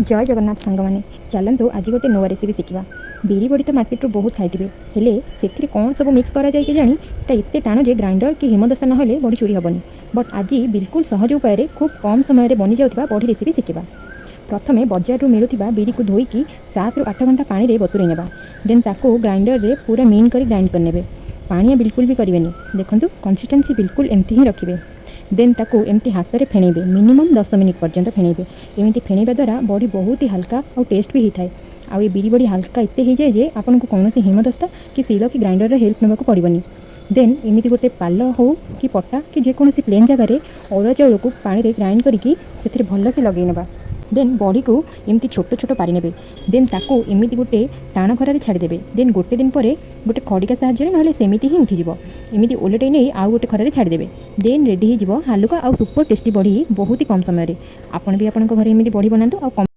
जय जगन्नाथ सांग मैंने चलतु आज गोटे नुआ रेसिपी शिखा। बिरी बड़ी तो मार्केट रू बहुत खाई हेले से कौन सब मिक्स करा जाए जानी एत टाण जे ग्राइंडर कि हेमदस्ता ना बड़ी चूरी हेनी। बट आज बिल्कुल सहज उपाय खूब कम समय बनी जाऊा बड़ी रेसिपी शिखा। प्रथमे बजार मिलूा बिरी को धोईकी 7 ରୁ 8 घंटा पानी रे बतुरे नेबा। देन ताको ग्राइंडर रे पूरा मीन कर ग्राइंड करने। पानिया बिल्कुल भी करेंगे। देखो कंसिस्टेंसी बिल्कुल एमती ही रखिए। देन ताको एमती हाथ में फेणेबे मिनिमम 10 मिनिट पर्यंत फेणेबे। एमती फेणेबा द्वारा बड़ी बहुत ही हल्का और टेस्ट भी होता है। आउ ये बिरी बड़ी हल्का इतने हो जाए जे आपको कौन हेमदस्ता कि सील कि ग्राइंडर हेल्प नेबाक पड़ोनी। देन एमती गोटे पाल हो कि पटा कि जेकोसी प्लेन जगार अरुआ चाउल को पानी में ग्राइंड करके भल से लगे नेबा। देन बड़ी को एमती छोट छोट पारि नेबे। देन ताको एमती गोटे टाण खरारे छाड़देवे। देन गोटे दिन पर गोटे खड़िका साहाय्य ना सेमती ही उठीज। एमती ओलटे नहीं आउ गोटे खरारे छाड़देवे। देन रेडी हो हालुका आउ सुपर टेस्टी बड़ी बहुत ही कम समय। आपन भी आपन घर एमती बड़ी बनातु।